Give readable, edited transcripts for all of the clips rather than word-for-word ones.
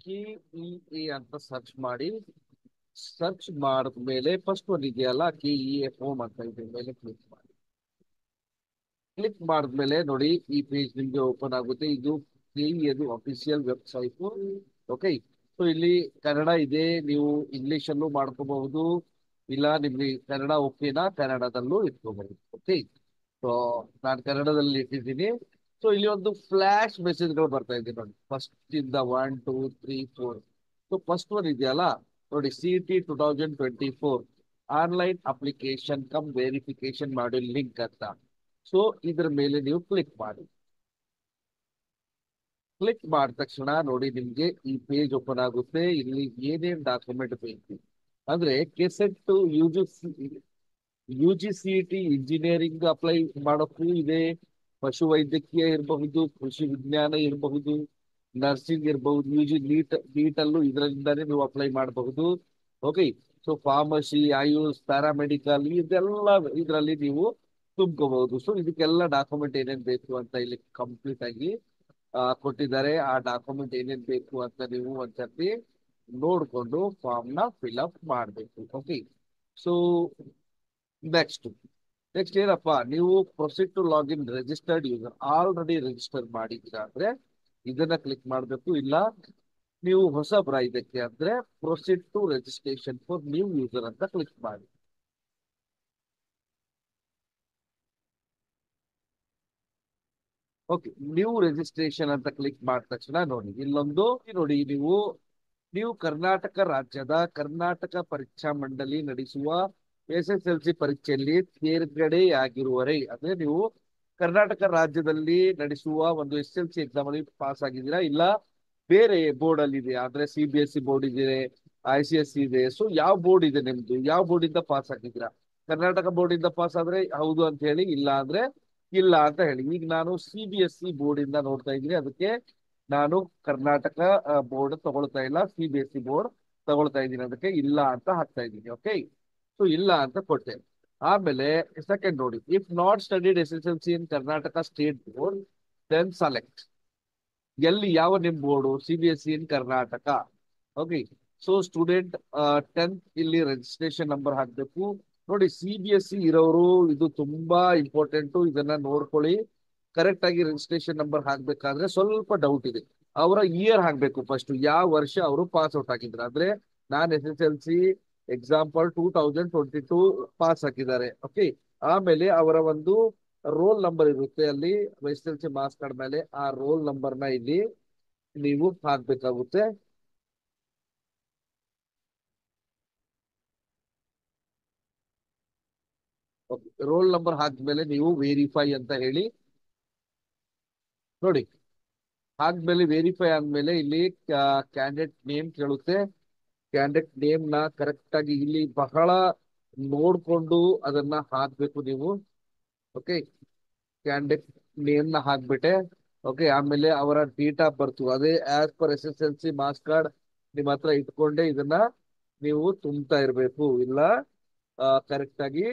K E A ಅಂತ search ಮಾಡಿ. Search ಮಾಡಿದ್ಮೇಲೆ ಫಸ್ಟ್ ಒಂದು ಇದೆಯಲ್ಲ KEA ಹೋಮ್ ಅಂತ ಇದ್ರ ಮೇಲೆ ಕ್ಲಿಕ್ ಮಾಡಿ. ಕ್ಲಿಕ್ ಮಾಡಿದ್ಮೇಲೆ ನೋಡಿ ಈ ಪೇಜ್ ನಿಮ್ಗೆ ಓಪನ್ ಆಗುತ್ತೆ. ಇದು KEA official website. Okay, so ಇಲ್ಲಿ ಕನ್ನಡ ಇದೆ, ನೀವು ಇಂಗ್ಲಿಷ್ ಅಲ್ಲೂ ಮಾಡ್ಕೋಬಹುದು, ಇಲ್ಲ ನಿಮ್ಗೆ ಕನ್ನಡ ಓಕೆನಾ ಕನ್ನಡದಲ್ಲೂ ಇಟ್ಕೋಬಹುದು. ಓಕೆ, ಸೊ ನಾನು ಕನ್ನಡದಲ್ಲಿ ಇಟ್ಟಿದ್ದೀನಿ. ಸೊ ಇಲ್ಲಿ ಒಂದು ಫ್ಲಾಶ್ ಮೆಸೇಜ್ಗಳು ಬರ್ತಾ ಇದೆ ನೋಡಿ, ಫಸ್ಟ್ ಇಂದ 1 2 3 4. ಸೊ ಫಸ್ಟ್ ಒನ್ ಇದೆಯಲ್ಲ ನೋಡಿ, CET 2024 online application come verification module link ಅಂತ. ಸೊ ಇದ್ರ ಮೇಲೆ ನೀವು ಕ್ಲಿಕ್ ಮಾಡಿ. ಕ್ಲಿಕ್ ಮಾಡಿದ ತಕ್ಷಣ ನೋಡಿ ನಿಮ್ಗೆ ಈ ಪೇಜ್ ಓಪನ್ ಆಗುತ್ತೆ. ಇಲ್ಲಿ ಏನೇನ್ ಡಾಕ್ಯುಮೆಂಟ್ ಬೇಕು ಅಂದ್ರೆ KSET UG CET engineering apply ಮಾಡೋಕ್ಕೂ ಇದೆ, ಪಶುವೈದ್ಯಕೀಯ ಇರಬಹುದು, ಕೃಷಿ ವಿಜ್ಞಾನ ಇರಬಹುದು, ನರ್ಸಿಂಗ್ ಇರಬಹುದು, ನೀಟ್ ಅಲ್ಲೂ ಇದರಿಂದಾನೇ ನೀವು ಅಪ್ಲೈ ಮಾಡಬಹುದು. Okay, so pharmacy, AYUSH, paramedical ಇದೆಲ್ಲ ಇದರಲ್ಲಿ ನೀವು ತುಂಬ್ಕೋಬಹುದು. ಸೊ ಇದಕ್ಕೆಲ್ಲ ಡಾಕ್ಯುಮೆಂಟ್ ಏನೇನ್ ಬೇಕು ಅಂತ ಇಲ್ಲಿ ಕಂಪ್ಲೀಟ್ ಆಗಿ ಕೊಟ್ಟಿದ್ದಾರೆ. ಆ ಡಾಕ್ಯುಮೆಂಟ್ ಏನೇನ್ ಬೇಕು ಅಂತ ನೀವು ಒಂದ್ಸತಿ ನೋಡ್ಕೊಂಡು ಫಾರ್ಮ್ ನ ಫಿಲ್ ಅಪ್ ಮಾಡಬೇಕು. ಓಕೆ, ಸೊ ನೆಕ್ಸ್ಟ್ ನೆಕ್ಸ್ಟ್ ಏನಪ್ಪಾ, ನೀವು proceed to login registered user already register ಮಾಡಿದ್ದೀರಾ ಅಂದ್ರೆ ಇದನ್ನ ಕ್ಲಿಕ್ ಮಾಡಬೇಕು. ಇಲ್ಲ ನೀವು ಹೊಸಬ್ರ ಇದಕ್ಕೆ ಅಂದ್ರೆ proceed to registration for new user ಅಂತ ಕ್ಲಿಕ್ ಮಾಡಿ. ಓಕೆ, ನ್ಯೂ ರಿಜಿಸ್ಟ್ರೇಷನ್ ಅಂತ ಕ್ಲಿಕ್ ಮಾಡಿದ ತಕ್ಷಣ ನೋಡಿ ಇಲ್ಲೊಂದು ನೋಡಿ, ನೀವು ಕರ್ನಾಟಕ ರಾಜ್ಯದ ಕರ್ನಾಟಕ ಪರೀಕ್ಷಾ ಮಂಡಳಿ ನಡೆಸುವ SSLC ಪರೀಕ್ಷೆಯಲ್ಲಿ ತೇರ್ಗಡೆಯಾಗಿರುವರೆ ಅಂದ್ರೆ ನೀವು ಕರ್ನಾಟಕ ರಾಜ್ಯದಲ್ಲಿ ನಡೆಸುವ ಒಂದು SSLC ಎಕ್ಸಾಮ್ ಅಲ್ಲಿ ಪಾಸ್ ಆಗಿದ್ದೀರಾ, ಇಲ್ಲ ಬೇರೆ ಬೋರ್ಡ್ ಅಲ್ಲಿ ಇದೆ ಅಂದ್ರೆ CBSE ಬೋರ್ಡ್ ಇದೆ, ICSE ಇದೆ. ಸೊ ಯಾವ ಬೋರ್ಡ್ ಇದೆ ನಿಮ್ದು, ಯಾವ ಬೋರ್ಡ್ ಇಂದ ಪಾಸ್ ಆಗಿದ್ದೀರಾ? ಕರ್ನಾಟಕ ಬೋರ್ಡ್ ಇಂದ ಪಾಸ್ ಆದ್ರೆ ಹೌದು ಅಂತ ಹೇಳಿ, ಇಲ್ಲ ಅಂದ್ರೆ ಇಲ್ಲ ಅಂತ ಹೇಳಿ. ಈಗ ನಾನು CBSE ಬೋರ್ಡ್ ಇಂದ ನೋಡ್ತಾ ಇದ್ದೀನಿ, ಅದಕ್ಕೆ ನಾನು ಕರ್ನಾಟಕ ಬೋರ್ಡ್ ತಗೊಳ್ತಾ ಇಲ್ಲ, CBSE ಬೋರ್ಡ್ ತಗೊಳ್ತಾ ಇದ್ದೀನಿ, ಅದಕ್ಕೆ ಇಲ್ಲ ಅಂತ ಹಾಕ್ತಾ ಇದ್ದೀನಿ. ಓಕೆ, ಸೊ ಇಲ್ಲ ಅಂತ ಕೊಟ್ಟೆ. ಆಮೇಲೆ ಸೆಕೆಂಡ್ ನೋಡಿ, if not studied SSLC in Karnataka state board then select. ಎಲ್ಲಿ ಯಾವ ನಿಮ್ board, CBSE in Karnataka. Okay, so student 10th ಇಲ್ಲಿ ರಿಜಿಸ್ಟ್ರೇಷನ್ ನಂಬರ್ ಹಾಕ್ಬೇಕು. ನೋಡಿ CBSE ಇರೋರು ಇದು ತುಂಬಾ ಇಂಪಾರ್ಟೆಂಟ್, ಇದನ್ನ ನೋಡ್ಕೊಳ್ಳಿ. ಕರೆಕ್ಟ್ ಆಗಿ ರಿಜಿಸ್ಟ್ರೇಷನ್ ನಂಬರ್ ಹಾಕ್ಬೇಕಾದ್ರೆ ಸ್ವಲ್ಪ ಡೌಟ್ ಇದೆ. ಅವರ ಇಯರ್ ಹಾಕ್ಬೇಕು ಫಸ್ಟ್, ಯಾವ ವರ್ಷ ಅವರು ಪಾಸ್ ಔಟ್ ಆಗಿದ್ರು. ಅಂದ್ರೆ ನಾನ್ SSLC ಎಕ್ಸಾಂಪಲ್ 2022 ಪಾಸ್ ಹಾಕಿದ್ದಾರೆ. ಓಕೆ, ಆಮೇಲೆ ಅವರ ಒಂದು ರೋಲ್ ನಂಬರ್ ಇರುತ್ತೆ ಅಲ್ಲಿ SSLC ಮಾರ್ಕ್ಸ್ ಕಾರ್ಡ್ ಮೇಲೆ, ಆ ರೋಲ್ ನಂಬರ್ ನ ಇಲ್ಲಿ ನೀವು ಹಾಕ್ಬೇಕಾಗುತ್ತೆ. ರೋಲ್ ನಂಬರ್ ಹಾಕಿದ್ಮೇಲೆ ನೀವು ವೆರಿಫೈ ಅಂತ ಹೇಳಿ ನೋಡಿ. ಆದ್ಮೇಲೆ ವೆರಿಫೈ ಆದ್ಮೇಲೆ ಇಲ್ಲಿ ಕ್ಯಾಂಡಿಡೇಟ್ ನೇಮ್ ಕೇಳುತ್ತೆ. ಕ್ಯಾಂಡಿಡೇಟ್ ನೇಮ್ ನ ಕರೆಕ್ಟ್ ಆಗಿ ಇಲ್ಲಿ ಬಹಳ ನೋಡ್ಕೊಂಡು ಅದನ್ನ ಹಾಕ್ಬೇಕು ನೀವು. ಓಕೆ, ಕ್ಯಾಂಡಿಡೇಟ್ ನೇಮ್ ನ ಹಾಕ್ಬಿಟ್ಟೆ. ಓಕೆ, ಆಮೇಲೆ ಅವರ ಡೇಟ್ ಆಫ್ ಬರ್ತ್ ಅದೇ as per SSLC marks card ನಿಮ್ಮ ಹತ್ರ ಇಟ್ಕೊಂಡೆ ಇದನ್ನ ನೀವು ತುಂಬ್ತಾ ಇರ್ಬೇಕು, ಇಲ್ಲ ಕರೆಕ್ಟ್ ಆಗಿ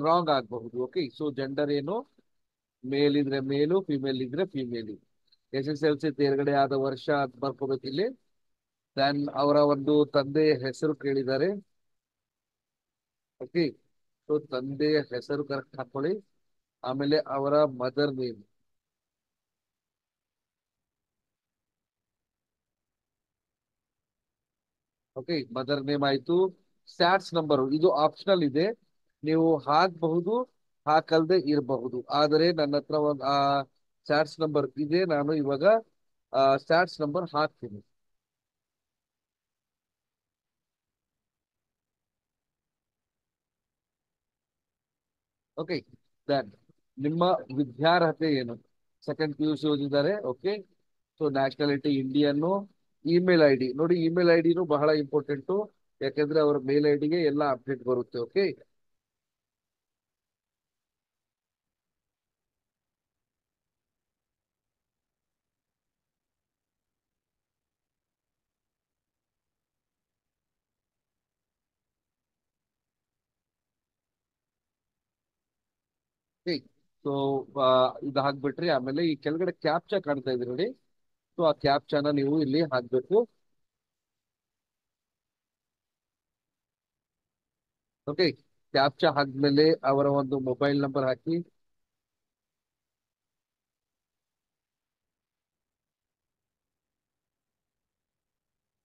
ರಾಂಗ್ ಆಗಬಹುದು. ಓಕೆ, ಸೊ ಜೆಂಡರ್ ಏನು, ಮೇಲ್ ಇದ್ರೆ ಮೇಲು, ಫಿಮೇಲ್ ಇದ್ರೆ ಫಿಮೇಲ್. SSLC ತೇರ್ಗಡೆ ಆದ ವರ್ಷ ಅಂತ ಬರ್ಕೋಬೇಕು ಇಲ್ಲಿ. ದೆನ್ ಅವರ ಒಂದು ತಂದೆಯ ಹೆಸರು ಕೇಳಿದ್ದಾರೆ. ಓಕೆ, ಸೊ ತಂದೆಯ ಹೆಸರು ಕರೆಕ್ಟ್ ಹಾಕೊಳ್ಳಿ. ಆಮೇಲೆ ಅವರ mother name. Okay, mother name ಆಯ್ತು. ಸ್ಯಾಟ್ಸ್ ನಂಬರ್ ಇದು ಆಪ್ಷನಲ್ ಇದೆ, ನೀವು ಹಾಕಬಹುದು, ಹಾಕಲ್ದೆ ಇರಬಹುದು. ಆದರೆ ನನ್ನ ಹತ್ರ ಒಂದು ಸ್ಯಾಟ್ಸ್ ನಂಬರ್ ಇದೆ, ನಾನು ಇವಾಗ ಸ್ಯಾಟ್ಸ್ ನಂಬರ್ ಹಾಕ್ತೀನಿ. ಓಕೆ, ದನ್ ನಿಮ್ಮ ವಿದ್ಯಾರ್ಹತೆ ಏನು? ಸೆಕೆಂಡ್ PUC ಓದಿದ್ದಾರೆ. Okay, so nationality Indian. Email ID ನೋಡಿ, ಇಮೇಲ್ IDನೂ ಬಹಳ ಇಂಪಾರ್ಟೆಂಟು, ಯಾಕಂದ್ರೆ ಅವ್ರ ಮೇಲ್ IDಗೆ ಎಲ್ಲ ಅಪ್ಡೇಟ್ ಬರುತ್ತೆ. ಓಕೆ, ಓಕೆ, ಸೊ ಇದು ಹಾಕ್ಬಿಟ್ರಿ. ಆಮೇಲೆ ಈ ಕೆಳಗಡೆ ಕ್ಯಾಪ್ಚಾ ಕಾಣ್ತಾ ಇದೆ ನೋಡಿ, ಸೊ ಆ ಕ್ಯಾಪ್ಚಾನ ನೀವು ಇಲ್ಲಿ ಹಾಕ್ಬೇಕು. ಓಕೆ, ಕ್ಯಾಪ್ಚಾ ಹಾಕಿದ್ಮೇಲೆ ಅವರ ಒಂದು ಮೊಬೈಲ್ ನಂಬರ್ ಹಾಕಿ.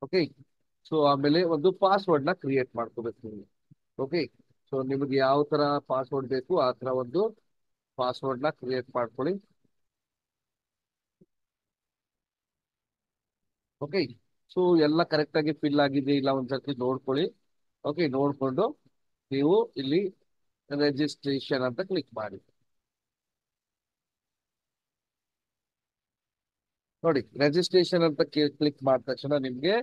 ಓಕೆ, ಸೊ ಆಮೇಲೆ ಒಂದು ಪಾಸ್ವರ್ಡ್ ನ ಕ್ರಿಯೇಟ್ ಮಾಡ್ಕೋಬೇಕು ನೀವು. ಓಕೆ, ಸೊ ನಿಮಗೆ ಯಾವ ತರ ಪಾಸ್ವರ್ಡ್ ಬೇಕು ಆ ತರ ಒಂದು ಪಾಸ್ವರ್ಡ್ ನ ಕ್ರಿಯೇಟ್ ಮಾಡ್ಕೊಳ್ಳಿ. ಓಕೆ, ಸೊ ಎಲ್ಲ ಕರೆಕ್ಟ್ ಆಗಿ ಫಿಲ್ ಆಗಿದೆ ಇಲ್ಲ ಒಂದ್ಸರ್ತಿ ನೋಡ್ಕೊಳ್ಳಿ. ಓಕೆ, ನೋಡ್ಕೊಂಡು ನೀವು ಇಲ್ಲಿ ರಿಜಿಸ್ಟ್ರೇಷನ್ ಅಂತ ಕ್ಲಿಕ್ ಮಾಡಿ. ನೋಡಿ, ರಿಜಿಸ್ಟ್ರೇಷನ್ ಅಂತ ಕ್ಲಿಕ್ ಮಾಡಿದ ತಕ್ಷಣ ನಿಮ್ಗೆ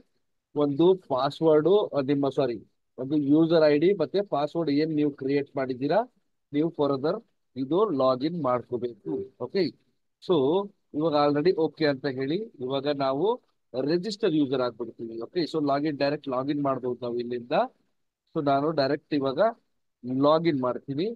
ಒಂದು ಪಾಸ್ವರ್ಡ್, ನಿಮ್ಮ ಸಾರಿ ಒಂದು ಯೂಸರ್ ಐ ಡಿ ಮತ್ತೆ ಪಾಸ್ವರ್ಡ್ ಏನ್ ನೀವು ಕ್ರಿಯೇಟ್ ಮಾಡಿದ್ದೀರಾ ನೀವು ಫರ್ದರ್ ಇದು ಲಾಗಿನ್ ಮಾಡ್ಕೋಬೇಕು. ಓಕೆ, ಸೊ ಇವಾಗ ಆಲ್ರೆಡಿ ಓಕೆ ಅಂತ ಹೇಳಿ ಇವಾಗ ನಾವು ರಿಜಿಸ್ಟರ್ ಯೂಸರ್ ಆಗ್ಬಿಡ್ತೀವಿ. ಓಕೆ, ಸೊ ಡೈರೆಕ್ಟ್ ಲಾಗಿನ್ ಮಾಡ್ಬೋದು ನಾವು ಇಲ್ಲಿಂದ. ಸೊ ನಾನು ಡೈರೆಕ್ಟ್ ಇವಾಗ ಲಾಗಿನ್ ಮಾಡ್ತೀನಿ.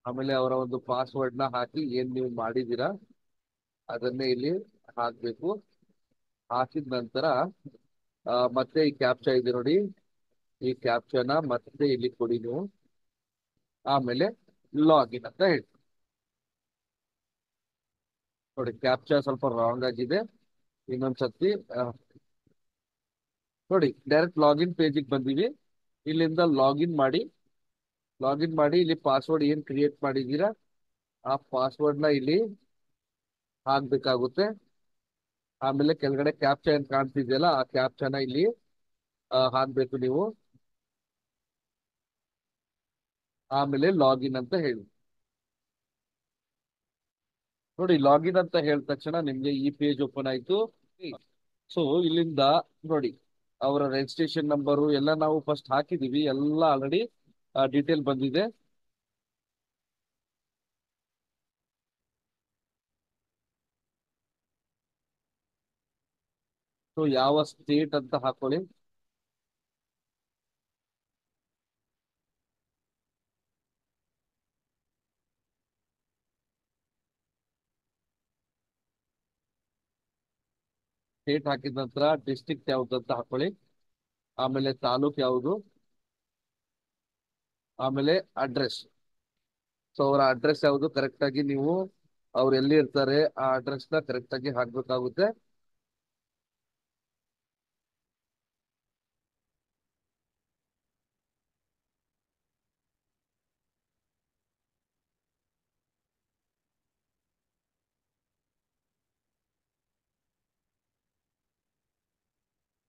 ಆಮೇಲೆ ಅವರ ಒಂದು ಪಾಸ್ವರ್ಡ್ ನ ಹಾಕಿ ಏನ್ ನೀವು ಮಾಡಿದೀರಾ ಅದನ್ನೇ ಇಲ್ಲಿ ಹಾಕ್ಬೇಕು. ಹಾಕಿದ ನಂತರ ಮತ್ತೆ ಈ ಕ್ಯಾಪ್ಚಾ ಇದೆ ನೋಡಿ, ಈ ಕ್ಯಾಪ್ಚನ ಮತ್ತೆ ಇಲ್ಲಿ ಕೊಡಿ ನೀವು. ಆಮೇಲೆ ಲಾಗಿನ್ ಅಂತ ಹೇಳಿ. ನೋಡಿ, ಕ್ಯಾಪ್ಚಾ ಸ್ವಲ್ಪ ರಾಂಗ್ ಆಗಿದೆ. ಇನ್ನೊಂದ್ಸತಿ ನೋಡಿ, ಡೈರೆಕ್ಟ್ ಲಾಗಿನ್ ಪೇಜಿಗೆ ಬಂದಿವಿ. ಇಲ್ಲಿಂದ ಲಾಗಿನ್ ಮಾಡಿ ಇಲ್ಲಿ ಪಾಸ್ವರ್ಡ್ ಏನ್ ಕ್ರಿಯೇಟ್ ಮಾಡಿದೀರಾ ಆ ಪಾಸ್ವರ್ಡ್ ನ ಇಲ್ಲಿ ಹಾಕ್ಬೇಕಾಗುತ್ತೆ. ಆಮೇಲೆ ಕೆಳಗಡೆ ಕ್ಯಾಪ್ಚಾ ಏನ್ ಕಾಣ್ತಿದೆಯಲ್ಲ ಆ ಕ್ಯಾಪ್ಚಾನ ಇಲ್ಲಿ ಹಾಕ್ಬೇಕು ನೀವು. ಆಮೇಲೆ ಲಾಗಿನ್ ಅಂತ ಹೇಳಿ. ನೋಡಿ, ಲಾಗಿನ್ ಅಂತ ಹೇಳಿದ ತಕ್ಷಣ ನಿಮ್ಗೆ ಈ ಪೇಜ್ ಓಪನ್ ಆಯ್ತು. ಸೊ ಇಲ್ಲಿಂದ ನೋಡಿ, ಅವರ ರಿಜಿಸ್ಟ್ರೇಷನ್ ನಂಬರು ಎಲ್ಲ ನಾವು ಫಸ್ಟ್ ಹಾಕಿದೀವಿ, ಎಲ್ಲ ಆಲ್ರೆಡಿ ಡೀಟೇಲ್ ಬಂದಿದೆ. ಸೊ ಯಾವ ಸ್ಟೇಟ್ ಅಂತ ಹಾಕೊಳ್ಳಿ. ಸ್ಟೇಟ್ ಹಾಕಿದ ನಂತರ ಡಿಸ್ಟ್ರಿಕ್ಟ್ ಯಾವ್ದು ಅಂತ ಹಾಕೊಳ್ಳಿ. ಆಮೇಲೆ ತಾಲೂಕ್ ಯಾವುದು, ಆಮೇಲೆ ಅಡ್ರೆಸ್. ಸೊ ಅವರ ಅಡ್ರೆಸ್ ಯಾವುದು ಕರೆಕ್ಟ್ ಆಗಿ ನೀವು ಅವ್ರು ಎಲ್ಲಿ ಇರ್ತಾರೆ ಆ ಅಡ್ರೆಸ್ ನ ಕರೆಕ್ಟ್ ಆಗಿ ಹಾಕ್ಬೇಕಾಗುತ್ತೆ.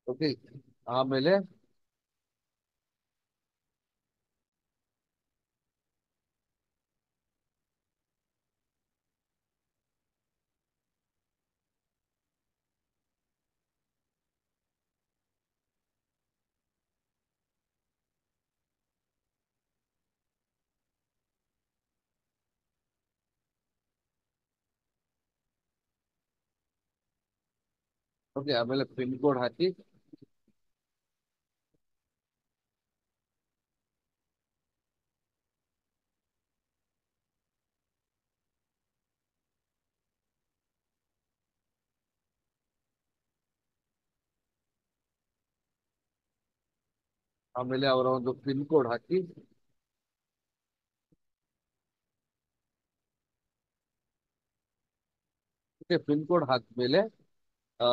ಓಕೆ, ಆಮೇಲೆ ಓಕೆ, ಆಮೇಲೆ ಪಿನ್ ಕೋಡ್ ಹಾಕಿ. ಆಮೇಲೆ ಅವರ ಒಂದು ಪಿನ್ ಕೋಡ್ ಹಾಕಿ. ಓಕೆ, ಪಿನ್ ಕೋಡ್ ಹಾಕಿದ್ಮೇಲೆ ಆ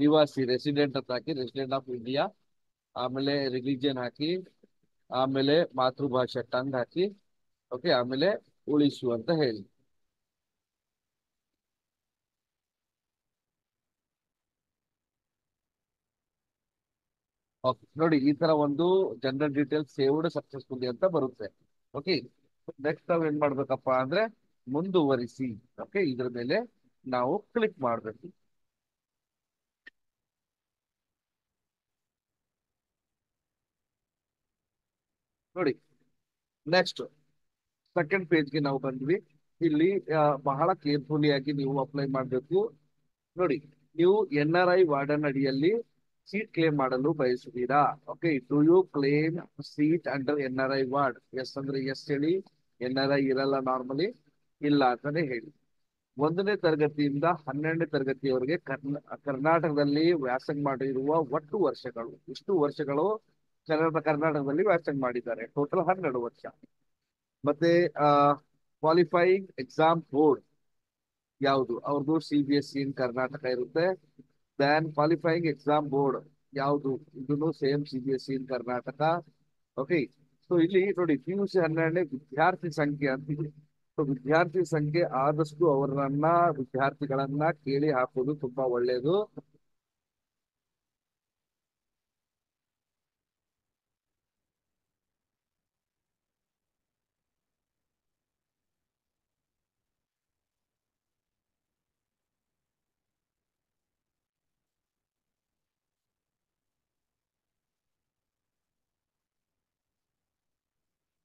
ನಿವಾಸಿ ರೆಸಿಡೆಂಟ್ ಅಂತ ಹಾಕಿ, ರೆಸಿಡೆಂಟ್ ಆಫ್ ಇಂಡಿಯಾ. ಆಮೇಲೆ ರಿಲಿಜಿಯನ್ ಹಾಕಿ. ಆಮೇಲೆ ಮಾತೃಭಾಷೆ ಟಂಗ್ ಹಾಕಿ. ಓಕೆ, ಆಮೇಲೆ ಉಳಿಸು ಅಂತ ಹೇಳಿ. ಓಕೆ, ನೋಡಿ ಈ ತರ ಒಂದು ಜನರಲ್ ಡೀಟೇಲ್ಸ್ ಸೇವ್ಡ್ ಸಕ್ಸಸ್ಫುಲಿ ಅಂತ ಬರುತ್ತೆ. ಓಕೆ, ನೆಕ್ಸ್ಟ್ ನಾವ್ ಏನ್ ಮಾಡ್ಬೇಕಪ್ಪ ಅಂದ್ರೆ ಮುಂದುವರಿಸಿ. ಓಕೆ, ಇದ್ರ ಮೇಲೆ ನಾವು ಕ್ಲಿಕ್ ಮಾಡ್ಬೇಕು. ನೋಡಿ, ನೆಕ್ಸ್ಟ್ ಸೆಕೆಂಡ್ ಪೇಜ್ಗೆ ನಾವು ಬಂದ್ವಿ. ಇಲ್ಲಿ ಬಹಳ ಕೇರ್ಫುಲಿ ಆಗಿ ನೀವು ಅಪ್ಲೈ ಮಾಡಬೇಕು. ನೋಡಿ, ನೀವು NRI ವಾರ್ಡನ್ ಅಡಿಯಲ್ಲಿ ಸೀಟ್ ಕ್ಲೇಮ್ ಮಾಡಲು ಬಯಸುತ್ತೀರಾ? Okay, do you claim seat under NRI ward? Yes ಅಂದ್ರೆ ಎಸ್ ಹೇಳಿ, NRI ಇರಲ್ಲ ನಾರ್ಮಲಿ, ಇಲ್ಲ ಅಂತಾನೆ ಹೇಳಿ. 1ನೇ ತರಗತಿಯಿಂದ 12ನೇ ತರಗತಿಯವರೆಗೆ ಕರ್ನಾಟಕದಲ್ಲಿ ವ್ಯಾಸಂಗ ಮಾಡಿರುವ ಒಟ್ಟು ವರ್ಷಗಳು ಇಷ್ಟು ವರ್ಷಗಳು ಕರ್ನಾಟಕದಲ್ಲಿ ವ್ಯಾಸಂಗ ಮಾಡಿದ್ದಾರೆ. ಟೋಟಲ್ 12 ವರ್ಷ. ಮತ್ತೆ ಕ್ವಾಲಿಫೈಯಿಂಗ್ ಎಕ್ಸಾಮ್ ಬೋರ್ಡ್ ಯಾವುದು? ಅವ್ರದ್ದು CBSE ಇನ್ ಕರ್ನಾಟಕ ಇರುತ್ತೆ. ದೆನ್ ಕ್ವಾಲಿಫೈಯಿಂಗ್ ಎಕ್ಸಾಮ್ ಬೋರ್ಡ್ ಯಾವುದು? ಇದನ್ನು same CBSE in Karnataka. Okay, so ಇಲ್ಲಿ ನೋಡಿ PUC 12ನೇ ವಿದ್ಯಾರ್ಥಿ ಸಂಖ್ಯೆ ಅಂತಿದೆ. ಸೊ ವಿದ್ಯಾರ್ಥಿ ಸಂಖ್ಯೆ ಆದಷ್ಟು ವಿದ್ಯಾರ್ಥಿಗಳನ್ನ ಕೇಳಿ ಹಾಕೋದು ತುಂಬಾ ಒಳ್ಳೆಯದು.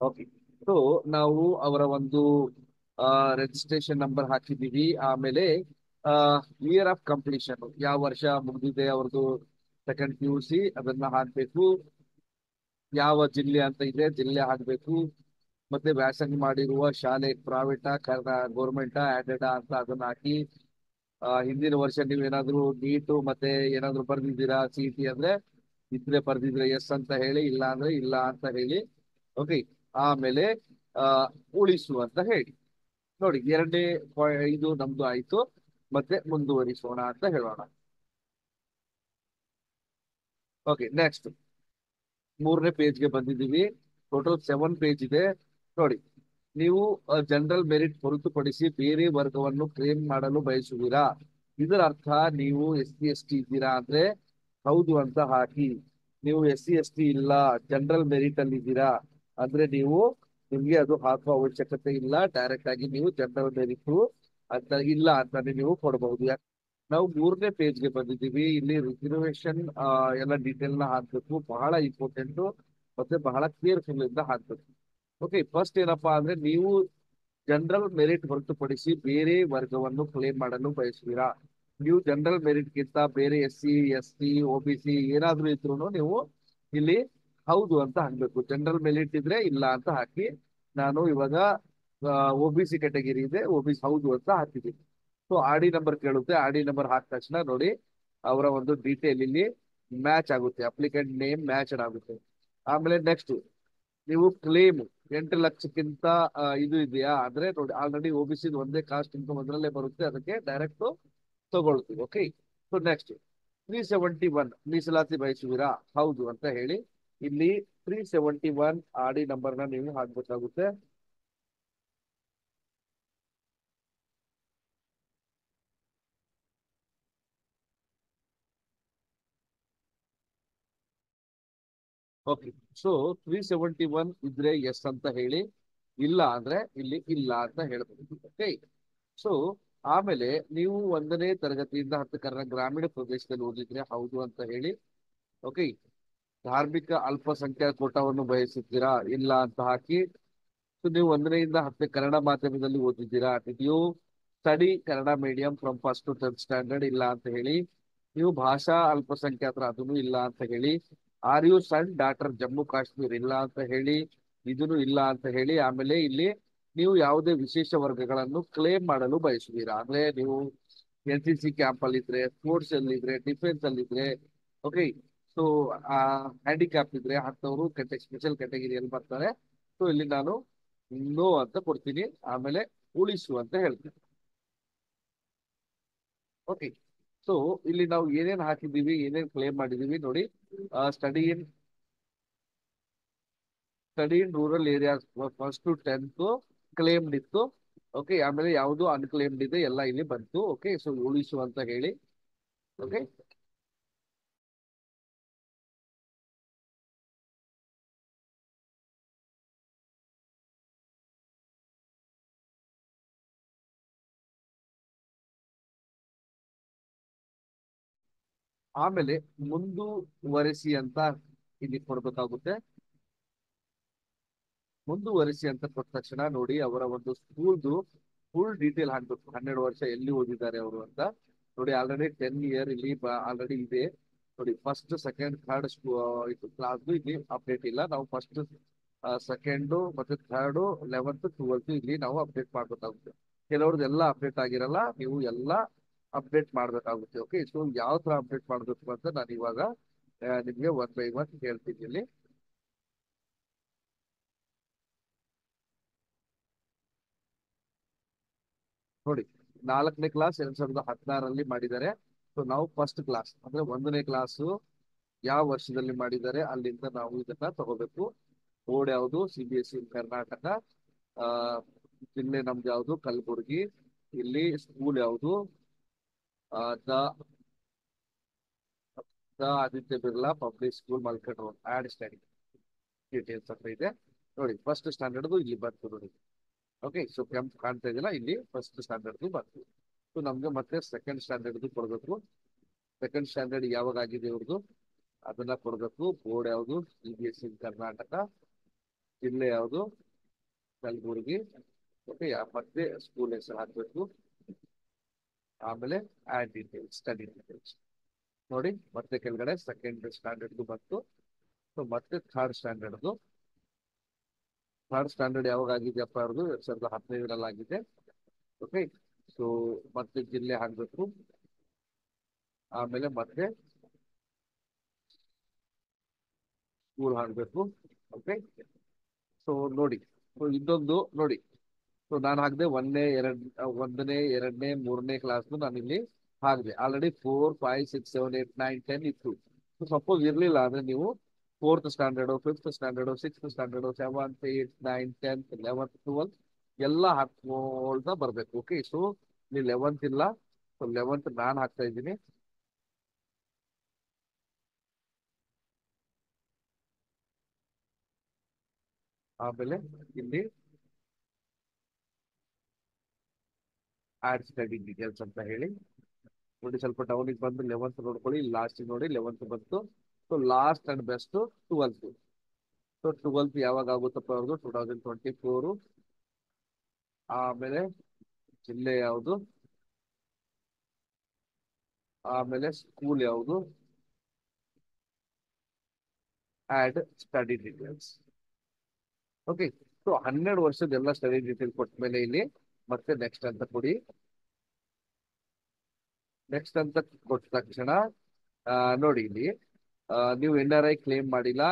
ಓಕೆ, ಸೊ ನಾವು ಅವರ ಒಂದು ರಿಜಿಸ್ಟ್ರೇಷನ್ ನಂಬರ್ ಹಾಕಿದೀವಿ. ಆಮೇಲೆ ಇಯರ್ ಆಫ್ ಕಂಪ್ಲೀಷನ್, ಯಾವ ವರ್ಷ ಮುಗಿದಿದೆ ಅವ್ರದ್ದು ಸೆಕೆಂಡ್ PUC ಅದನ್ನ ಹಾಕ್ಬೇಕು. ಯಾವ ಜಿಲ್ಲೆ ಅಂತ ಇದೆ, ಜಿಲ್ಲೆ ಹಾಕ್ಬೇಕು. ಮತ್ತೆ ವ್ಯಾಸಂಗ ಮಾಡಿರುವ ಶಾಲೆ ಪ್ರೈವೇಟಾ ಗೌರ್ಮೆಂಟಾ ಆಡೆಡಾ ಅಂತ ಅದನ್ನ ಹಾಕಿ. ಹಿಂದಿನ ವರ್ಷ ನೀವೇನಾದ್ರೂ ನೀಟು ಮತ್ತೆ ಏನಾದ್ರು ಬರ್ದಿದ್ದೀರಾ CET ಅಂದ್ರೆ ಇದ್ರೆ ಬರ್ದಿದ್ರೆ ಎಸ್ ಅಂತ ಹೇಳಿ, ಇಲ್ಲ ಅಂದ್ರೆ ಇಲ್ಲ ಅಂತ ಹೇಳಿ. ಓಕೆ, ಆಮೇಲೆ ಆ ಉಳಿಸು ಅಂತ ಹೇಳಿ. ನೋಡಿ 2ನೇ ಇದು ನಮ್ದು ಆಯ್ತು. ಮತ್ತೆ ಮುಂದುವರಿಸೋಣ ಅಂತ ಹೇಳೋಣ. ಓಕೆ, ನೆಕ್ಸ್ಟ್ 3ನೇ ಪೇಜ್ಗೆ ಬಂದಿದ್ದೀವಿ. ಟೋಟಲ್ 7 ಪೇಜ್ ಇದೆ. ನೋಡಿ, ನೀವು ಜನರಲ್ ಮೆರಿಟ್ ಹೊರತುಪಡಿಸಿ ಬೇರೆ ವರ್ಗವನ್ನು ಕ್ಲೇಮ್ ಮಾಡಲು ಬಯಸುವಿರಾ? ಇದರ ಅರ್ಥ ನೀವು SC ST ಇದ್ದೀರಾ ಅಂದ್ರೆ ಹೌದು ಅಂತ ಹಾಕಿ. ನೀವು SC ST ಇಲ್ಲ, ಜನರಲ್ ಮೆರಿಟ್ ಅಲ್ಲಿ ಇದ್ದೀರಾ ಅಂದ್ರೆ ನಿಮ್ಗೆ ಅದು ಹಾಕುವ ಅವಶ್ಯಕತೆ ಇಲ್ಲ. ಡೈರೆಕ್ಟ್ ಆಗಿ ನೀವು ಜನರಲ್ ಮೆರಿಟ್ ಅಂತ ಇಲ್ಲ ಅಂತಾನೆ ನೀವು ಕೊಡಬಹುದು. ನಾವು 3ನೇ ಪೇಜ್ಗೆ ಬಂದಿದ್ದೀವಿ. ಇಲ್ಲಿ ರಿಸರ್ವೇಶನ್ ಎಲ್ಲ ಡೀಟೇಲ್ ನ ಹಾಕ್ಬೇಕು, ಬಹಳ ಇಂಪಾರ್ಟೆಂಟ್ ಮತ್ತೆ ಬಹಳ ಕೇರ್ಫುಲ್ ಇಂದ ಹಾಕ್ಬೇಕು. ಓಕೆ, ಫಸ್ಟ್ ಏನಪ್ಪಾ ಅಂದ್ರೆ ನೀವು ಜನರಲ್ ಮೆರಿಟ್ ಹೊರತುಪಡಿಸಿ ಬೇರೆ ವರ್ಗವನ್ನು ಕ್ಲೇಮ್ ಮಾಡಲು ಬಯಸುವಿರಾ? ನೀವು ಜನರಲ್ ಮೆರಿಟ್ ಗಿಂತ ಬೇರೆ SC ST OBC ಏನಾದ್ರೂ ಇದ್ರು ನೀವು ಇಲ್ಲಿ ಹೌದು ಅಂತ ಹಾಕ್ಬೇಕು. ಜನರಲ್ ಮೆರಿಟ್ ಇದ್ರೆ ಇಲ್ಲ ಅಂತ ಹಾಕಿ. ನಾನು ಇವಾಗ OBC ಕ್ಯಾಟಗಿರಿ ಇದೆ, OBC ಹೌದು ಅಂತ ಹಾಕಿದ್ದೀನಿ. ಸೊ RD ನಂಬರ್ ಕೇಳುತ್ತೆ, RD ನಂಬರ್ ಹಾಕಿದ ತಕ್ಷಣ ನೋಡಿ ಅವರ ಒಂದು ಡೀಟೇಲ್ ಇಲ್ಲಿ ಮ್ಯಾಚ್ ಆಗುತ್ತೆ, ಅಪ್ಲಿಕೆಂಟ್ ನೇಮ್ ಮ್ಯಾಚ್ ಆಗುತ್ತೆ. ಆಮೇಲೆ ನೆಕ್ಸ್ಟ್ ನೀವು ಕ್ಲೇಮ್ 8 ಲಕ್ಷಕ್ಕಿಂತ ಇದು ಇದೆಯಾ ಅಂದ್ರೆ ನೋಡಿ ಆಲ್ರೆಡಿ OBC ಒಂದೇ ಕಾಸ್ಟ್ ಇನ್ಕಮ್ ಅದರಲ್ಲೇ ಬರುತ್ತೆ, ಅದಕ್ಕೆ ಡೈರೆಕ್ಟ್ ತಗೊಳ್ತೀವಿ. ಓಕೆ, ಸೊ ನೆಕ್ಸ್ಟ್ 371 ಮೀಸಲಾತಿ ಬಯಸುವಿರಾ? ಹೌದು ಅಂತ ಹೇಳಿ. ಇಲ್ಲಿ 371 RD ನಂಬರ್ನ ನೀವು ಹಾಕ್ಬೇಕಾಗುತ್ತೆ. ಓಕೆ, ಸೊ 371 ಇದ್ರೆ ಎಸ್ ಅಂತ ಹೇಳಿ, ಇಲ್ಲ ಅಂದ್ರೆ ಇಲ್ಲಿ ಇಲ್ಲ ಅಂತ ಹೇಳ್ಬಹುದು. ಓಕೆ, ಸೊ ಆಮೇಲೆ ನೀವು 1ನೇ ತರಗತಿಯಿಂದ 10 ಗ್ರಾಮೀಣ ಪ್ರದೇಶದಲ್ಲಿ ಓದಿದ್ರೆ ಹೌದು ಅಂತ ಹೇಳಿ. ಓಕೆ, ಧಾರ್ಮಿಕ ಅಲ್ಪಸಂಖ್ಯಾತ ಕೋಟಾವನ್ನು ಬಯಸುತ್ತೀರಾ? ಇಲ್ಲ ಅಂತ ಹಾಕಿ. ಸೊ ನೀವು 1ನೇ ಇಂದ 10ನೇ ಕನ್ನಡ ಮಾಧ್ಯಮದಲ್ಲಿ ಓದಿದ್ದೀರಾ? ನೀವು study Kannada medium from first to 10th standard? ಇಲ್ಲ ಅಂತ ಹೇಳಿ. ನೀವು ಭಾಷಾ ಅಲ್ಪಸಂಖ್ಯಾತರ? ಅದನ್ನು ಇಲ್ಲ ಅಂತ ಹೇಳಿ. Are you son daughter Jammu Kashmir? ಇಲ್ಲ ಅಂತ ಹೇಳಿ. ಇದನ್ನು ಇಲ್ಲ ಅಂತ ಹೇಳಿ. ಆಮೇಲೆ ಇಲ್ಲಿ ನೀವು ಯಾವುದೇ ವಿಶೇಷ ವರ್ಗಗಳನ್ನು ಕ್ಲೇಮ್ ಮಾಡಲು ಬಯಸುತ್ತೀರಾ ಅಂದ್ರೆ ನೀವು NCC ಕ್ಯಾಂಪ್ ಅಲ್ಲಿ ಇದ್ರೆ, ಸ್ಪೋರ್ಟ್ಸ್ ಅಲ್ಲಿ ಇದ್ರೆ, ಡಿಫೆನ್ಸ್ ಅಲ್ಲಿ ಇದ್ರೆ. ಓಕೆ, ಸೊ ಹ್ಯಾಂಡಿಕ್ಯಾಪ್ ಇದ್ರೆ ಅಂತವರು ಸ್ಪೆಷಲ್ ಕ್ಯಾಟಗಿರಿಯಲ್ಲಿ ಬರ್ತಾರೆ. ಸೊ ಇಲ್ಲಿ ನಾನು ನೋ ಅಂತ ಕೊಡ್ತೀನಿ, ಆಮೇಲೆ ಉಳಿಸು ಅಂತ ಹೇಳ್ತೀನಿ. ಓಕೆ, ಸೊ ಇಲ್ಲಿ ನಾವು ಏನೇನ್ ಹಾಕಿದೀವಿ, ಏನೇನ್ ಕ್ಲೇಮ್ ಮಾಡಿದೀವಿ ನೋಡಿ. Study in rural areas first to 10th claimed ಇತ್ತು. ಓಕೆ, ಆಮೇಲೆ ಯಾವುದು ಅನ್ಕ್ಲೇಮ್ಡ್ ಇದೆ ಎಲ್ಲ ಇಲ್ಲಿ ಬಂತು. ಓಕೆ, ಸೊ ಉಳಿಸು ಅಂತ ಹೇಳಿ. ಓಕೆ, ಆಮೇಲೆ ಮುಂದುವರಿಸಿ ಅಂತ ಇಲ್ಲಿ ಕೊಡ್ಬೇಕಾಗುತ್ತೆ. ಮುಂದುವರಿಸಿ ಅಂತ ಕೊಟ್ಟ ತಕ್ಷಣ ನೋಡಿ ಅವರ ಒಂದು ಸ್ಕೂಲ್ದು ಫುಲ್ ಡೀಟೇಲ್ ಹಾಕ್ಬೇಕು. 12 ವರ್ಷ ಎಲ್ಲಿ ಓದಿದ್ದಾರೆ ಅವರು ಅಂತ ನೋಡಿ. ಆಲ್ರೆಡಿ 10 ಇಯರ್ ಇಲ್ಲಿ ಆಲ್ರೆಡಿ ಇದೆ. ನೋಡಿ ಫಸ್ಟ್ ಸೆಕೆಂಡ್ ಥರ್ಡ್ ಇದು ಕ್ಲಾಸ್ ಇಲ್ಲಿ ಅಪ್ಡೇಟ್ ಇಲ್ಲ. ನಾವು ಫಸ್ಟ್ ಸೆಕೆಂಡು ಮತ್ತೆ ಥರ್ಡು 11th 12th ಇಲ್ಲಿ ನಾವು ಅಪ್ಡೇಟ್ ಮಾಡ್ಬೇಕಾಗುತ್ತೆ. ಕೆಲವ್ರದ್ದು ಎಲ್ಲ ಅಪ್ಡೇಟ್ ಆಗಿರಲ್ಲ, ನೀವು ಎಲ್ಲ ಅಪ್ಡೇಟ್ ಮಾಡ್ಬೇಕಾಗುತ್ತೆ. ಓಕೆ, ಸೊ ಯಾವ ತರ ಅಪ್ಡೇಟ್ ಮಾಡ್ಬೇಕು ಅಂತ ನಾನು ಇವಾಗ ನಿಮ್ಗೆ ಒನ್ ಬೈ ಒನ್ ಹೇಳ್ತೀನಿ ಇಲ್ಲಿ. ನೋಡಿ, 4ನೇ ಕ್ಲಾಸ್ 2016ರಲ್ಲಿ ಮಾಡಿದ್ದಾರೆ. ಸೊ ನಾವು ಫಸ್ಟ್ ಕ್ಲಾಸ್ ಅಂದ್ರೆ 1ನೇ ಕ್ಲಾಸು ಯಾವ ವರ್ಷದಲ್ಲಿ ಮಾಡಿದ್ದಾರೆ ಅಲ್ಲಿಂದ ನಾವು ಇದನ್ನ ತಗೋಬೇಕು. ಬೋರ್ಡ್ ಯಾವುದು? CBSE ಕರ್ನಾಟಕ. ಆ ಜಿಲ್ಲೆ ನಮ್ದು ಯಾವುದು? ಕಲಬುರ್ಗಿ. ಇಲ್ಲಿ ಸ್ಕೂಲ್ ಯಾವುದು? The the Aditya Birla public school Malkhed road. Add study details ಅಂತ ಇದೆ ನೋಡಿ. ಫಸ್ಟ್ ಸ್ಟ್ಯಾಂಡರ್ಡ್ ಇಲ್ಲಿ ಬಂತು ನೋಡಿ. ಓಕೆ, ಸೊ ಕೆಂಪ್ ಕಾಣ್ತಾ ಇದೆಯಲ್ಲ, ಇಲ್ಲಿ ಫಸ್ಟ್ ಸ್ಟ್ಯಾಂಡರ್ಡ್ ಬಂತು. ಸೊ ನಮ್ಗೆ ಮತ್ತೆ ಸೆಕೆಂಡ್ ಸ್ಟ್ಯಾಂಡರ್ಡ್ ಕೊಡ್ಬೇಕು. ಸೆಕೆಂಡ್ ಸ್ಟ್ಯಾಂಡರ್ಡ್ ಯಾವಾಗ ಆಗಿದೆ ಇವ್ರದ್ದು ಅದನ್ನ ಕೊಡ್ಬೇಕು. ಬೋರ್ಡ್ ಯಾವುದು? CBSE ಕರ್ನಾಟಕ. ಜಿಲ್ಲೆ ಯಾವುದು? ಕಲಬುರ್ಗಿ. ಓಕೆ, ಮತ್ತೆ ಸ್ಕೂಲ್ ಹೆಸರು ಹಾಕ್ಬೇಕು. ಆಮೇಲೆ ಆಡ್ ಡೀಟೇಲ್ಸ್, ಸ್ಟಡಿ ಡೀಟೇಲ್ಸ್ ನೋಡಿ. ಮತ್ತೆ ಕೆಳಗಡೆ ಸೆಕೆಂಡ್ ಸ್ಟ್ಯಾಂಡರ್ಡ್ ಬಂತು. ಸೊ ಮತ್ತೆ ಥರ್ಡ್ ಸ್ಟ್ಯಾಂಡರ್ಡ್ ಯಾವಾಗ ಆಗಿದೆಯಪ್ಪ ಅವ್ರದ್ದು? 2015ರಲ್ಲಿ ಆಗಿದೆ. ಓಕೆ, ಸೊ ಮತ್ತೆ ಜಿಲ್ಲೆ ಹಾಕ್ಬೇಕು. ಆಮೇಲೆ ಮತ್ತೆ ಸ್ಕೂಲ್ ಹಾಕ್ಬೇಕು. ಓಕೆ, ಸೊ ನೋಡಿ, ಸೊ ಇದೊಂದು ನೋಡಿ. ಸೊ ನಾನು ಹಾಕಿದೆ 1ನೇ 2ನೇ 3ನೇ ಕ್ಲಾಸ್ ನಾನು ಇಲ್ಲಿ ಹಾಕಿದೆ. ಆಲ್ರೆಡಿ 4 5 6 7 8 9 10 ಇತ್ತು. ಸೊ ಸಪೋಸ್ ಇರ್ಲಿಲ್ಲ ಅಂದ್ರೆ ನೀವು 4th standard 5th standard 6th standard 7th 8th 9th 10th 11th 12th ಎಲ್ಲ ಹಾಕ್ಕೊಳ್ತಾ ಬರ್ಬೇಕು. ಓಕೆ, ಸೊ ಇಲ್ಲಿ 11th ಇಲ್ಲ. ಸೊ 11th ನಾನು ಹಾಕ್ತಾ ಇದ್ದೀನಿ. ಆಮೇಲೆ ಇಲ್ಲಿ ಆಡ್ ಸ್ಟಡಿ ಡೀಟೇಲ್ಸ್ ಅಂತ ಹೇಳಿ ನೋಡಿ. ಸ್ವಲ್ಪ ಡೌನಿಗೆ ಬಂದು 11th ನೋಡ್ಕೊಳ್ಳಿ. ಲಾಸ್ಟ್ ನೋಡಿ 11th ಬಂತು. So last and best 12th. So 12th ಯಾವಾಗ ಆಗುತ್ತಪ್ಪ ಅವ್ರದ್ದು? 2024. ಆಮೇಲೆ ಜಿಲ್ಲೆ ಯಾವುದು? ಆಮೇಲೆ ಸ್ಕೂಲ್ ಯಾವುದು? Add study details. Okay, so 12 ವರ್ಷದ ಎಲ್ಲ ಸ್ಟಡಿ ಡೀಟೇಲ್ ಕೊಟ್ಟ ಮೇಲೆ ಇಲ್ಲಿ ಮತ್ತೆ ನೆಕ್ಸ್ಟ್ ಅಂತ ಕೊಡಿ. ನೆಕ್ಸ್ಟ್ ಅಂತ ಕೊಟ್ಟ ತಕ್ಷಣ ನೋಡಿ ಇಲ್ಲಿ ನೀವು NRI ಕ್ಲೇಮ್ ಮಾಡಿಲ್ಲ,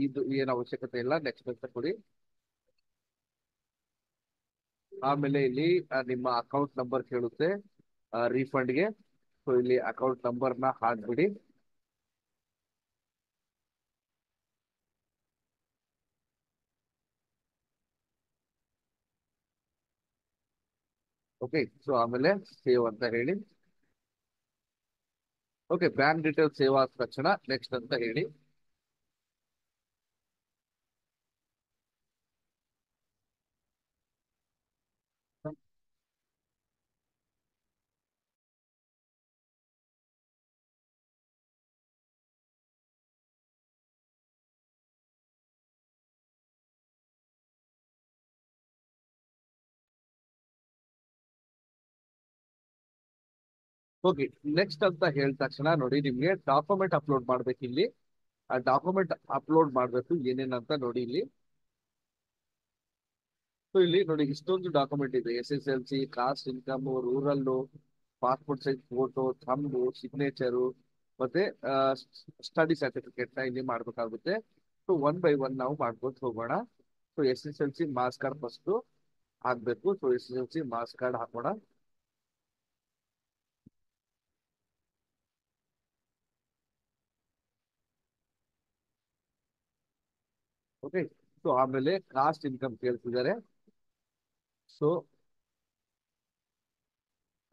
ಇದು ಏನು ಅವಶ್ಯಕತೆ ಇಲ್ಲ. ನೆಕ್ಸ್ಟ್ ಅಂತ ಕೊಡಿ. ಆಮೇಲೆ ಇಲ್ಲಿ ನಿಮ್ಮ ಅಕೌಂಟ್ ನಂಬರ್ ಕೇಳುತ್ತೆ ರೀಫಂಡ್ಗೆ. ಸೊ ಇಲ್ಲಿ ಅಕೌಂಟ್ ನಂಬರ್ನ ಹಾಕ್ಬಿಡಿ. ಓಕೆ, ಸೊ ಆಮೇಲೆ ಸೇವ್ ಅಂತ ಹೇಳಿ. ಓಕೆ, ಬ್ಯಾಂಕ್ ಡೀಟೇಲ್ಸ್ ಸೇವ್ ಆದ ತಕ್ಷಣ ನೆಕ್ಸ್ಟ್ ಅಂತ ಹೇಳಿ. ಓಕೆ, ನೆಕ್ಸ್ಟ್ ಅಂತ ಹೇಳಿದ ತಕ್ಷಣ ನೋಡಿ ನಿಮ್ಗೆ ಡಾಕ್ಯುಮೆಂಟ್ ಅಪ್ಲೋಡ್ ಮಾಡ್ಬೇಕು ಇಲ್ಲಿ. ಆ ಡಾಕ್ಯುಮೆಂಟ್ ಅಪ್ಲೋಡ್ ಮಾಡ್ಬೇಕು ಏನೇನಂತ ನೋಡಿ ಇಲ್ಲಿ. ಸೊ ಇಲ್ಲಿ ನೋಡಿ ಇಷ್ಟೊಂದು ಡಾಕ್ಯುಮೆಂಟ್ ಇದೆ. SSLC, caste income, rural, passport size photo, thumb, signature, ಮತ್ತೆ ಸ್ಟಡಿ ಸರ್ಟಿಫಿಕೇಟ್ ನ ಇಲ್ಲಿ ಮಾಡ್ಬೇಕಾಗುತ್ತೆ. ಸೊ ಒನ್ ಬೈ ಒನ್ ನಾವು ಮಾಡ್ಕೊಂಡು ಹೋಗೋಣ. So SSLC marks card first ಹಾಕ್ಬೇಕು. ಸೊ SSLC ಮಾರ್ಕ್ಸ್ ಕಾರ್ಡ್ ಹಾಕೋಣ. ಓಕೆ, ಸೊ ಆಮೇಲೆ ಕಾಸ್ಟ್ ಇನ್ಕಮ್ ಕೇಳ್ತಿದ್ದಾರೆ. ಸೊ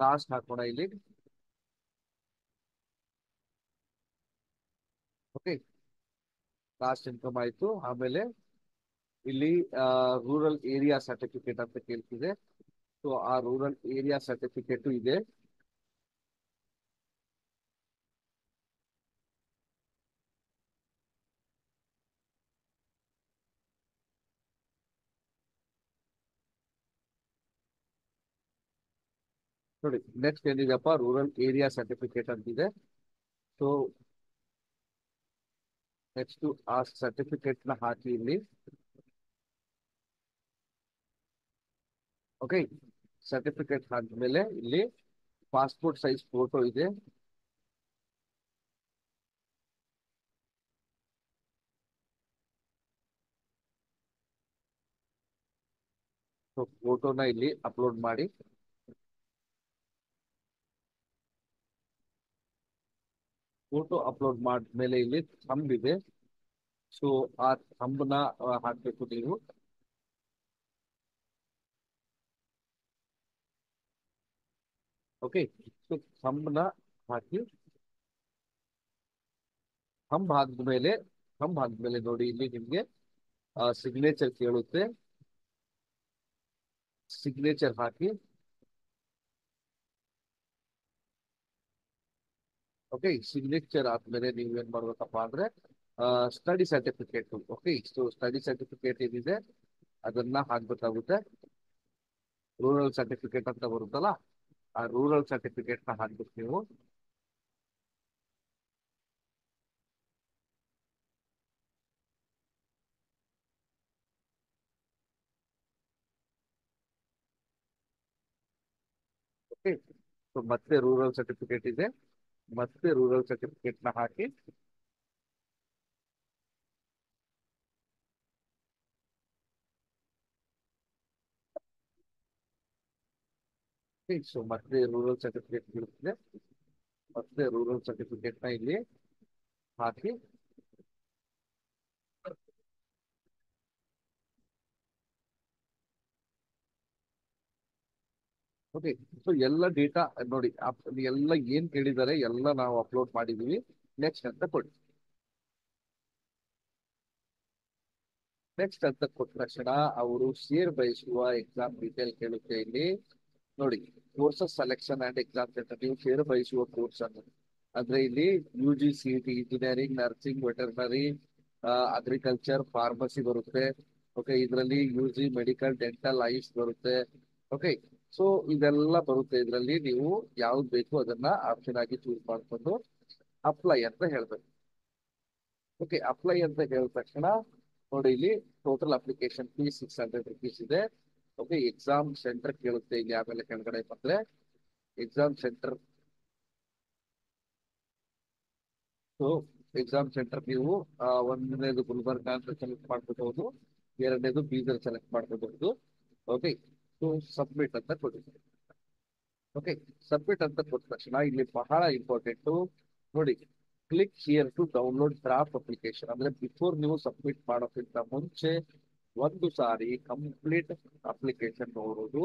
ಕಾಸ್ಟ್ ಹಾಕೋಣ ಇಲ್ಲಿ. ಓಕೆ, ಕಾಸ್ಟ್ ಇನ್ಕಮ್ ಆಯ್ತು. ಆಮೇಲೆ ಇಲ್ಲಿ ರೂರಲ್ ಏರಿಯಾ ಸರ್ಟಿಫಿಕೇಟ್ ಅಂತ ಕೇಳ್ತಿದೆ. ಸೊ ಆ ರೂರಲ್ ಏರಿಯಾ ಸರ್ಟಿಫಿಕೇಟ್ ಇದೆ. ನೋಡಿ ನೆಕ್ಸ್ಟ್ ಏನಿದೆಪ್ಪ? ರೂರಲ್ ಏರಿಯಾ ಸರ್ಟಿಫಿಕೇಟ್ ಅಂತಿದೆ. ಸೊ ನೆಕ್ಸ್ಟ್ ಆ ಸರ್ಟಿಫಿಕೇಟ್ ನ ಹಾಕಿ ಇಲ್ಲಿ. ಓಕೆ, ಸರ್ಟಿಫಿಕೇಟ್ ಹಾಕಿದ್ಮೇಲೆ ಇಲ್ಲಿ ಪಾಸ್ಪೋರ್ಟ್ ಸೈಜ್ ಫೋಟೋ ಇದೆ. ಸೊ ಫೋಟೋನ ಇಲ್ಲಿ ಅಪ್ಲೋಡ್ ಮಾಡಿ. ಫೋಟೋ ಅಪ್ಲೋಡ್ ಮಾಡಿದ್ಮೇಲೆ ಇಲ್ಲಿ ಥಂಬ್ ಇದೆ. ಸೊ ಆ ಥಂಬ್ನ ಹಾಕ್ಬೇಕು ನೀವು. ಓಕೆ, ಸೊ ಥಂಬ್ನ ಹಾಕಿ. ಥಂಬ್ ಹಾಕಿದ್ಮೇಲೆ ನೋಡಿ ಇಲ್ಲಿ ನಿಮ್ಗೆ ಸಿಗ್ನೇಚರ್ ಕೇಳುತ್ತೆ. ಸಿಗ್ನೇಚರ್ ಹಾಕಿ. ಓಕೆ, ಸಿಗ್ನೇಚರ್ ಆದ್ಮೇಲೆ ನೀವು ಏನ್ ಮಾಡ್ಬೇಕಪ್ಪ ಅಂದ್ರೆ study certificate. Okay, so study certificate ಏನಿದೆ ಅದನ್ನ ಹಾಕ್ಬೇಕಾಗುತ್ತೆ. ರೂರಲ್ ಸರ್ಟಿಫಿಕೇಟ್ ಅಂತ ಬರುತ್ತಲ್ಲ, ಆ ರೂರಲ್ ಸರ್ಟಿಫಿಕೇಟ್ ನ ಹಾಕ್ಬೇಕು ನೀವು. ಓಕೆ, ಸೊ ಮತ್ತೆ ರೂರಲ್ ಸರ್ಟಿಫಿಕೇಟ್ ಇದೆ, ಮತ್ತೆ ರೂರಲ್ ಸರ್ಟಿಫಿಕೇಟ್ ನ ಹಾಕಿ. ಸೊ ಮತ್ತೆ ರೂರಲ್ ಸರ್ಟಿಫಿಕೇಟ್ ಬೀಳುತ್ತದೆ. ಮತ್ತೆ ರೂರಲ್ ಸರ್ಟಿಫಿಕೇಟ್ ನ ಇಲ್ಲಿ ಹಾಕಿ. ಓಕೆ, ಸೊ ಎಲ್ಲ ಡೇಟಾ ನೋಡಿ, ಎಲ್ಲ ಏನ್ ಕೇಳಿದ್ದಾರೆ ಎಲ್ಲ ನಾವು ಅಪ್ಲೋಡ್ ಮಾಡಿದೀವಿ. ನೆಕ್ಸ್ಟ್ ಅಂತ ಕೊಡಿ. ನೆಕ್ಸ್ಟ್ ಅಂತ ಕೊಟ್ಟ ತಕ್ಷಣ ಅವರು ಶೇರ್ ಬಯಸುವ ಎಕ್ಸಾಮ್ ಡೀಟೇಲ್ ಕೇಳುತ್ತೆ ಇಲ್ಲಿ. ನೋಡಿ, courses selection and exam centre. ನೀವು ಶೇರ್ ಬಯಸುವ ಕೋರ್ಸ್ ಅನ್ನು ಅಂದ್ರೆ ಇಲ್ಲಿ UG CET engineering, nursing, veterinary, agriculture, pharmacy ಬರುತ್ತೆ. ಓಕೆ, ಇದರಲ್ಲಿ UG ಮೆಡಿಕಲ್, ಡೆಂಟಲ್, ಐಸ್ ಬರುತ್ತೆ. ಓಕೆ, ಸೊ ಇದೆಲ್ಲ ಬರುತ್ತೆ. ಇದರಲ್ಲಿ ನೀವು ಯಾವ್ದು ಬೇಕು ಅದನ್ನ ಆಪ್ಷನ್ ಆಗಿ ಚೂಸ್ ಮಾಡ್ಕೊಂಡು ಅಪ್ಲೈ ಅಂತ ಹೇಳ್ಬೇಕು. ಓಕೆ, ಅಪ್ಲೈ ಅಂತ ಹೇಳಿದ ತಕ್ಷಣ ನೋಡಿ ಇಲ್ಲಿ ಟೋಟಲ್ ಅಪ್ಲಿಕೇಶನ್ ಫೀಸ್ ₹600 ಇದೆ. ಓಕೆ, ಎಕ್ಸಾಮ್ ಸೆಂಟರ್ ಕೇಳುತ್ತೆ ಇಲ್ಲಿ. ಆಮೇಲೆ ಕೆಳಗಡೆ ಬಂದ್ರೆ exam centre. So exam centre ನೀವು ಒಂದನೇದು ಗುಲ್ಬರ್ಗ ಅಂತ ಸೆಲೆಕ್ಟ್ ಮಾಡ್ಕೋಬಹುದು, ಎರಡನೇದು ಬೀದರ್ ಸೆಲೆಕ್ಟ್ ಮಾಡ್ಕೋಬಹುದು. ಓಕೆ, ಸೊ ಸಬ್ಮಿಟ್ ಅಂತ ಕೊಡಿ. ಓಕೆ, ಸಬ್ಮಿಟ್ ಅಂತ ಕೊಟ್ಟ ತಕ್ಷಣ ಇಲ್ಲಿ ಬಹಳ ಇಂಪಾರ್ಟೆಂಟ್ ನೋಡಿ, click here to download draft application. ಅಂದ್ರೆ ಬಿಫೋರ್ ನೀವು ಸಬ್ಮಿಟ್ ಮಾಡೋಕ್ಕಿಂತ ಮುಂಚೆ ಒಂದು ಸಾರಿ ಕಂಪ್ಲೀಟ್ ಅಪ್ಲಿಕೇಶನ್ ನೋಡೋದು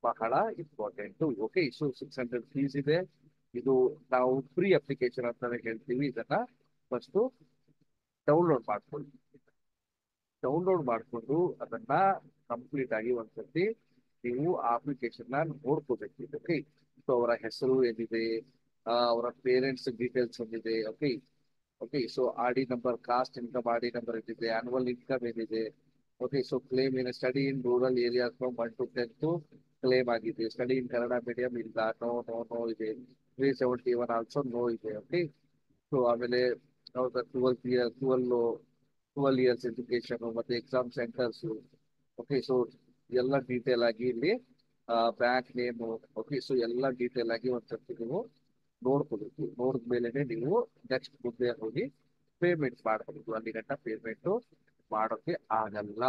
ಬಹಳ ಇಂಪಾರ್ಟೆಂಟ್. ಓಕೆ, ಇಷ್ಟು $600 ಫೀಸ್ ಇದೆ. ಇದು ನಾವು ಫ್ರೀ ಅಪ್ಲಿಕೇಶನ್ ಅಂತಾನೆ ಹೇಳ್ತೀವಿ. ಇದನ್ನ ಫಸ್ಟ್ ಡೌನ್ಲೋಡ್ ಮಾಡ್ಕೊಳ್ಳಿ. ಡೌನ್ಲೋಡ್ ಮಾಡಿಕೊಂಡು ಅದನ್ನ ಕಂಪ್ಲೀಟ್ ಆಗಿ ಒಂದ್ಸತಿ ನೀವು ಆ ಅಪ್ಲಿಕೇಶನ್ ನ ನೋಡ್ಕೋಬೇಕು. ಓಕೆ, ಸೊ ಅವರ ಹೆಸರು ಏನಿದೆ, ಅವರ ಪೇರೆಂಟ್ಸ್ ಡೀಟೇಲ್ಸ್ ಏನಿದೆ. Okay, okay, so RD number, caste income RD number ಏನಿದೆ, ಆನ್ಯುವಲ್ ಇನ್ಕಮ್ ಏನಿದೆ. ಓಕೆ, ಸೊ ಕ್ಲೇಮ್ ಏನು, study in rural area from 1 to 10 claim ಆಗಿದೆ. ಸ್ಟಡಿ ಇನ್ ಕನ್ನಡ ಮೀಡಿಯಂ ಇಲ್ಲ, ನೋ ನೋ ನೋ ಇದೆ. 371 ಆಲ್ಸೋ ನೋ ಇದೆ. Okay, so ಆಮೇಲೆ 12 years education ಮತ್ತೆ exam centres. Okay, so ಎಲ್ಲ ಡೀಟೇಲ್ ಆಗಿ ಇಲ್ಲಿ ಬ್ಯಾಂಕ್ ನೇಮು. ಓಕೆ, ಸೊ ಎಲ್ಲ ಡೀಟೇಲ್ ಆಗಿ ಒಂದ್ಸತಿ ನೀವು ನೋಡ್ಕೋಬೇಕು. ನೋಡಿದ್ಮೇಲೆ ನೀವು ನೆಕ್ಸ್ಟ್ ಮುಂದೆ ಹೋಗಿ ಪೇಮೆಂಟ್ ಮಾಡಬಹುದು. ಅಲ್ಲಿ ಗಂಟ ಪೇಮೆಂಟ್ ಮಾಡೋಕೆ ಆಗಲ್ಲ.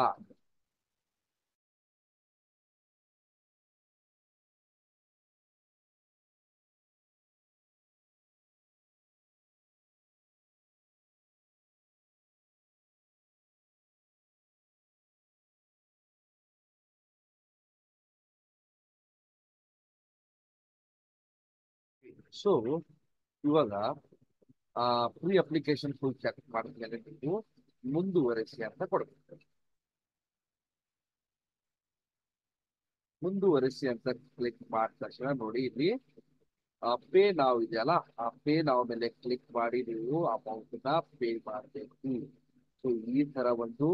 ಸೊ ಇವಾಗ ಪ್ರೀ ಅಪ್ಲಿಕೇಶನ್ ಫುಲ್ ಚೆಕ್ ಮಾಡಿದ್ಮೇಲೆ ನೀವು ಮುಂದುವರೆಸಿ ಅಂತ ಕೊಡ್ಬೇಕು. ಮುಂದುವರಿಸಿ ಅಂತ ಕ್ಲಿಕ್ ಮಾಡಿದ ತಕ್ಷಣ ನೋಡಿ ಇಲ್ಲಿ ಪೇ ನಾವ್ ಇದೆಯಲ್ಲ, ಆ ಪೇ ನಾವ್ ಮೇಲೆ ಕ್ಲಿಕ್ ಮಾಡಿ ನೀವು ಅಮೌಂಟ್ ನ ಪೇ ಮಾಡಬೇಕು. ಸೊ ಈ ತರ ಒಂದು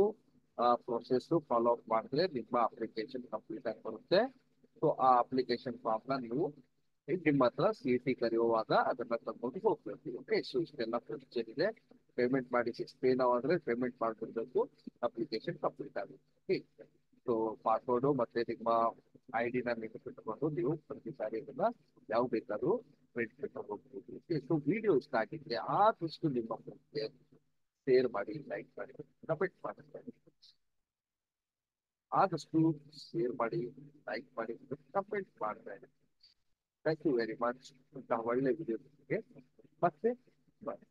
ಪ್ರೊಸೆಸ್ ಫಾಲೋ ಅಪ್ ಮಾಡಿದ್ರೆ ನಿಮ್ಮ ಅಪ್ಲಿಕೇಶನ್ ಕಂಪ್ಲೀಟ್ ಆಗಿ ಬರುತ್ತೆ. ಸೊ ಆ ಅಪ್ಲಿಕೇಶನ್ ಫಾರ್ಮ್ ನ ನೀವು ನಿಮ್ಮ ಹತ್ರ CET ಕರೆಯುವಾಗ ಅದನ್ನ ತಗೊಂಡು ಹೋಗ್ಬೇಕು. ಓಕೆ, ಸೊ ಇಷ್ಟೆಲ್ಲ ಪ್ರೊಸೀಜರ್ ಇದೆ. ಪೇಮೆಂಟ್ ಮಾಡಿ 6 ಪೇ ನಾವು ಆದ್ರೆ ಪೇಮೆಂಟ್ ಮಾಡ್ಬಿಡ್ಬೇಕು, ಅಪ್ಲಿಕೇಶನ್ ಕಂಪ್ಲೀಟ್ ಆಗುತ್ತೆ. ಸೊ ಪಾಸ್ವರ್ಡು ಮತ್ತೆ ನಿಮ್ಮ ID ನ ನೆನಪಿಟ್ಟುಕೊಂಡು ನೀವು ಪ್ರತಿ ಸಾರಿ ಇದನ್ನ ಯಾವ ಬೇಕಾದ್ರೂ ಪ್ರಿಂಟ್ ತಗೋಬಹುದು. ಸೊ ವಿಡಿಯೋ ಇಷ್ಟ ಆಗಿದ್ರೆ ಆದಷ್ಟು ನಿಮ್ಮ ಫ್ರೆಂಡ್ಸ್ಗೆ ಶೇರ್ ಮಾಡಿ, ಲೈಕ್ ಮಾಡಿ, ಕಮೆಂಟ್ ಮಾಡಿ. ಆದಷ್ಟು ಶೇರ್ ಮಾಡಿ, ಲೈಕ್ ಮಾಡಿ, ಕಮೆಂಟ್ ಮಾಡ್ತಾ ಇರಿ. Thank you very much. ಇಂತಹ ಒಳ್ಳೆ ವಿಡಿಯೋಗೆ ಮತ್ತೆ ಬಾಯ್.